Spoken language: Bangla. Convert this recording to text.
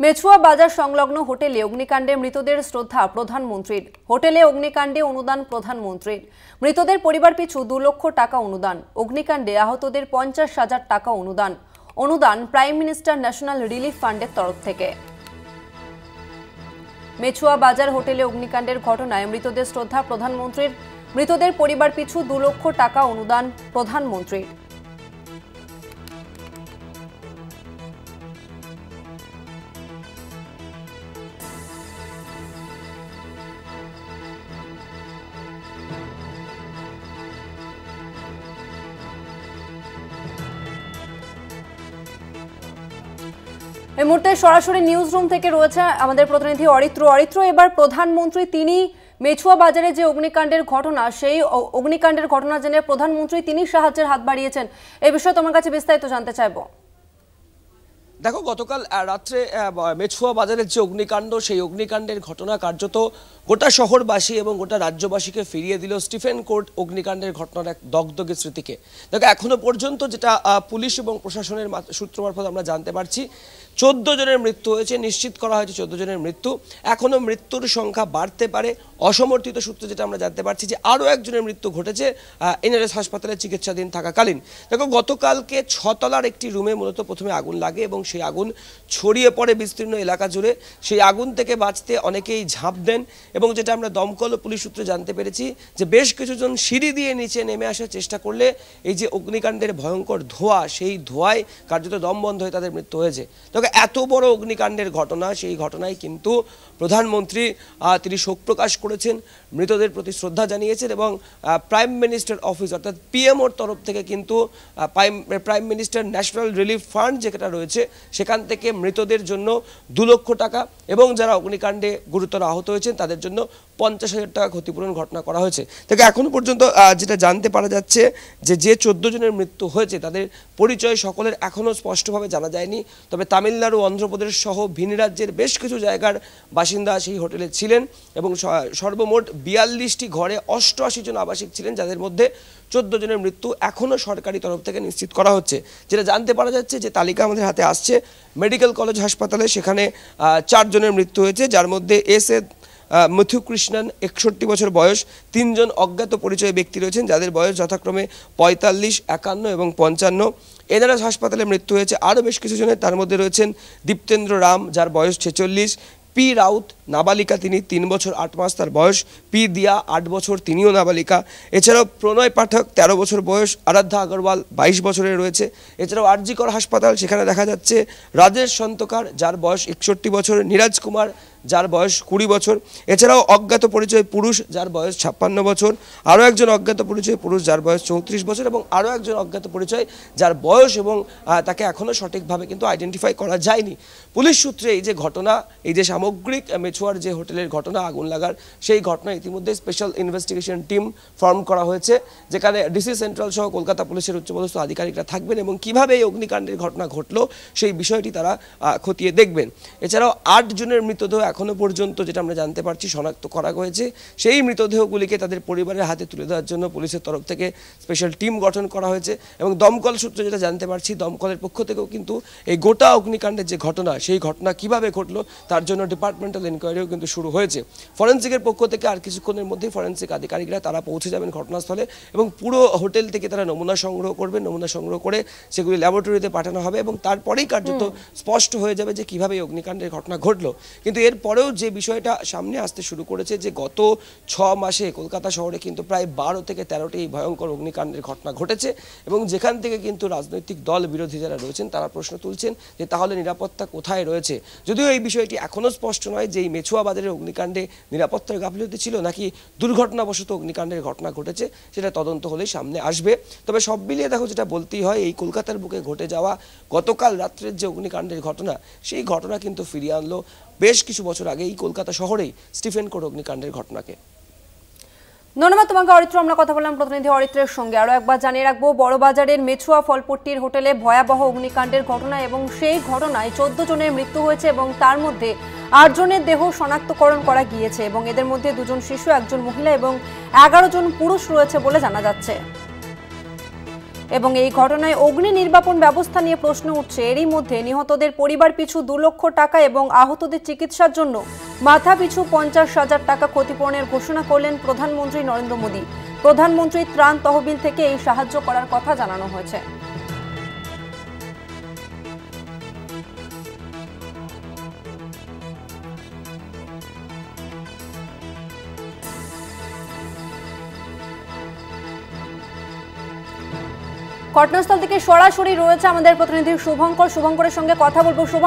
মেছুয়া বাজার সংলগ্ন হোটেলে অগ্নিকাণ্ডে মৃতদের শ্রদ্ধা প্রধানমন্ত্রীর। হোটেলে অগ্নিকাণ্ডে অনুদান প্রধানমন্ত্রীর। মৃতদের পরিবার পিছু 2 লক্ষ টাকা অনুদান। অগ্নিকাণ্ডে আহতদের 50,000 টাকা অনুদান। অনুদান প্রাইম মিনিস্টার ন্যাশনাল রিলিফ ফান্ডের তরফ থেকে। মেছুয়া বাজার হোটেলে অগ্নিকাণ্ডের ঘটনায় মৃতদের শ্রদ্ধা প্রধানমন্ত্রীর। মৃতদের পরিবার পিছু 2 লক্ষ টাকা অনুদান প্রধানমন্ত্রীর। এই মুহূর্তে সরাসরি নিউজ রুম থেকে রয়েছে আমাদের প্রতিনিধি অরিত্র। এবার প্রধানমন্ত্রী তিনি মেছুয়া বাজারে যে অগ্নিকাণ্ডের ঘটনা, সেই অগ্নিকাণ্ডের ঘটনা জেনে প্রধানমন্ত্রী তিনি সাহায্যের হাত বাড়িয়েছেন। এই বিষয়ে তোমার কাছে বিস্তারিত জানতে চাইবো। দেখো, গতকাল রাত্রে মেছুয়া বাজারের যে অগ্নিকাণ্ড, সেই অগ্নিকাণ্ডের ঘটনা কার্যত গোটা শহরবাসী এবং গোটা রাজ্যবাসীকে ফিরিয়ে দিল স্টিফেন কোর্ট অগ্নিকাণ্ডের ঘটনার এক দগদগে স্মৃতিকে। দেখো, এখনো পর্যন্ত যেটা পুলিশ এবং প্রশাসনের সূত্র মারফত আমরা জানতে পারছি, 14 জনের মৃত্যু হয়েছে, নিশ্চিত করা হয়েছে 14 জনের মৃত্যু। এখনো মৃত্যুর সংখ্যা বাড়তে পারে। অসমর্থিত সূত্রে যেটা আমরা জানতে পারছি যে আরও একজনের মৃত্যু ঘটেছে এনআরএস হাসপাতালে চিকিৎসাধীন থাকাকালীন। দেখো, গতকালকে 6 তলার একটি রুমে মূলত প্রথমে আগুন লাগে এবং সেই আগুন ছড়িয়ে পড়ে বিস্তীর্ণ এলাকা জুড়ে। সেই আগুন থেকে বাঁচতে অনেকেই ঝাঁপ দেন এবং যেটা আমরা দমকল ও পুলিশ সূত্রে জানতে পেরেছি যে বেশ কিছুজন সিঁড়ি দিয়ে নিচে নেমে আসার চেষ্টা করলে এই যে অগ্নিকাণ্ডের ভয়ঙ্কর ধোঁয়া, সেই ধোঁয়ায় কার্যত দম বন্ধ হয়ে তাদের মৃত্যু হয়েছে। তবে এত বড় অগ্নিকাণ্ডের ঘটনা, সেই ঘটনায় কিন্তু প্রধানমন্ত্রী তিনি শোক প্রকাশ করেছেন, মৃতদের প্রতি শ্রদ্ধা জানিয়েছেন এবং প্রাইম মিনিস্টার অফিস অর্থাৎ পিএমওর তরফ থেকে কিন্তু prime minister national relief fund যেটা রয়েছে সেখান থেকে মৃতদের জন্য 2 লক্ষ টাকা এবং যারা অগ্নিকাণ্ডে গুরুতর আহত হয়েছেন তাদের জন্য 50,000 টাকা ক্ষতিপূরণ ঘোষণা করা হয়েছে। থেকে এখনো পর্যন্ত যেটা জানতে পারা যাচ্ছে যে 14 জনের মৃত্যু হয়েছে তাদের পরিচয় সকলের এখনও স্পষ্টভাবে জানা যায়নি। তবে তামিলনাড়ু, অন্ধ্রপ্রদেশ সহ ভিন রাজ্যের বেশ কিছু জায়গার বাসিন্দা সেই হোটেলে ছিলেন এবং সর্বমোট 42টি ঘরে 88 জন আবাসিক ছিলেন, যাদের মধ্যে 14 জনের মৃত্যু এখনও সরকারি তরফ থেকে নিশ্চিত করা হচ্ছে। যেটা জানতে পারা যাচ্ছে যে তালিকা আমাদের হাতে আসছে, মেডিকেল কলেজ হাসপাতালে সেখানে 4 জনের মৃত্যু হয়েছে, যার মধ্যে এস.এ. মুথুকৃষ্ণন 61 বছর বয়স, 3 জন অজ্ঞাত পরিচয় ব্যক্তি রয়েছেন যাদের বয়স যথাক্রমে 45, 51 এবং 55। এনআরএস হাসপাতালে মৃত্যু হয়েছে আরও বেশ কিছু জনের, তার মধ্যে রয়েছেন দীপ্তেন্দ্র রাম, যার বয়স 46, পি রাউত নাবালিকা, তিনি 3 বছর 8 মাস তার বয়স, পি দিয়া 8 বছর, তিনিও নাবালিকা। এছাড়াও প্রণয় পাঠক 13 বছর বয়স, আরাধ্যা আগরওয়াল 22 বছরের রয়েছে। এছাড়াও আরজিকর হাসপাতাল, সেখানে দেখা যাচ্ছে রাজেশ সন্তকার, যার বয়স 61 বছর, নীরাজ কুমার, যার বয়স 20 বছর। এছাড়াও অজ্ঞাত পরিচয় পুরুষ, যার বয়স 56 বছর, আরও একজন অজ্ঞাত পরিচয় পুরুষ যার বয়স 34 বছর এবং আরও একজন অজ্ঞাত পরিচয় যার বয়স এবং তাকে এখনও সঠিকভাবে কিন্তু আইডেন্টিফাই করা যায়নি। পুলিশ সূত্রে এই যে ঘটনা, এই যে সামগ্রিক মেছুয়ার যে হোটেলের ঘটনা আগুন লাগার, সেই ঘটনা ইতিমধ্যে স্পেশাল ইনভেস্টিগেশন টিম ফর্ম করা হয়েছে, যেখানে ডিসি সেন্ট্রাল সহ কলকাতা পুলিশের উচ্চপদস্থ আধিকারিকরা থাকবেন এবং কিভাবে এই অগ্নিকাণ্ডের ঘটনা ঘটলো সেই বিষয়টি তারা খতিয়ে দেখবেন। এছাড়াও 8 জনের মৃতদেহ এখনো পর্যন্ত যেটা আমরা জানতে পারছি শনাক্ত করা হয়েছে। সেই মৃতদেহগুলিকে তাদের পরিবারের হাতে তুলে দেওয়ার জন্য পুলিশের তরফ থেকে স্পেশাল টিম গঠন করা হয়েছে এবং দমকল সূত্রে যেটা জানতে পারছি, দমকলের পক্ষ থেকেও কিন্তু এই গোটা অগ্নিকাণ্ডের যে ঘটনা, সেই ঘটনা কিভাবে ঘটলো তার জন্য ডিপার্টমেন্টাল এনকোয়ারিও কিন্তু শুরু হয়েছে। ফরেন্সিকের পক্ষ থেকে আর কিছুক্ষণের মধ্যেই ফরেন্সিক আধিকারিকরা তারা পৌঁছে যাবেন ঘটনাস্থলে এবং পুরো হোটেল থেকে তারা নমুনা সংগ্রহ করবেন। নমুনা সংগ্রহ করে সেগুলি ল্যাবরেটরিতে পাঠানো হবে এবং তারপরেই কার্যত স্পষ্ট হয়ে যাবে যে কিভাবে এই অগ্নিকাণ্ডের ঘটনা ঘটলো। কিন্তু এরপরেও যে বিষয়টা সামনে আসতে শুরু করেছে যে গত 6 মাসে কলকাতা শহরে কিন্তু প্রায় 12 থেকে 13টি ভয়ঙ্কর অগ্নিকাণ্ডের ঘটনা ঘটেছে এবং যেখান থেকে কিন্তু রাজনৈতিক দল বিরোধী যারা রয়েছেন তারা প্রশ্ন তুলছেন যে তাহলে নিরাপত্তা কোথায় রয়েছে। যদিও এই বিষয়টি এখনও স্পষ্ট নয় যে এই মেছুয়া বাজারের অগ্নিকাণ্ডে নিরাপত্তার গাফিলতি ছিল নাকি দুর্ঘটনাবশত অগ্নিকাণ্ডের ঘটনা ঘটেছে, সেটা তদন্ত হলেই সামনে আসবে। তবে সব মিলিয়ে দেখো, যেটা বলতেই হয়, এই কলকাতার বুকে ঘটে যাওয়া গতকাল রাত্রের যে অগ্নিকাণ্ডের ঘটনা, সেই ঘটনা কিন্তু ফিরিয়ে আনলো বেশ কিছু বছর আগে এই কলকাতা শহরেই স্টিফেন কোর্ট অগ্নিকাণ্ডের ঘটনাকে। ধন্যবাদ তোমাকে অরিত্র। আমরা কথা বললাম প্রতিনিধি অরিত্রের সঙ্গে। আরও একবার জানিয়ে রাখবো, বড়বাজারের মেছুয়া ফলপট্টির হোটেলে ভয়াবহ অগ্নিকাণ্ডের ঘটনা এবং সেই ঘটনায় 14 জনের মৃত্যু হয়েছে এবং তার মধ্যে 8 জনের দেহ শনাক্তকরণ করা গিয়েছে এবং এদের মধ্যে 2 জন শিশু, 1 জন মহিলা এবং 11 জন পুরুষ রয়েছে বলে জানা যাচ্ছে। এবং এই ঘটনায় অগ্নি নির্বাপন ব্যবস্থা নিয়ে প্রশ্ন উঠছে। এরই মধ্যে নিহতদের পরিবার পিছু 2 লক্ষ টাকা এবং আহতদের চিকিৎসার জন্য মাথা পিছু 50,000 টাকা ক্ষতিপূরণের ঘোষণা করলেন প্রধানমন্ত্রী নরেন্দ্র মোদী। প্রধানমন্ত্রীর ত্রাণ তহবিল থেকে এই সাহায্য করার কথা জানানো হয়েছে। ঘটনাস্থল থেকে সরাসরি রয়েছে আমাদের প্রতিনিধি শুভঙ্করের সঙ্গে কথা বলবো। শুভঙ্কর,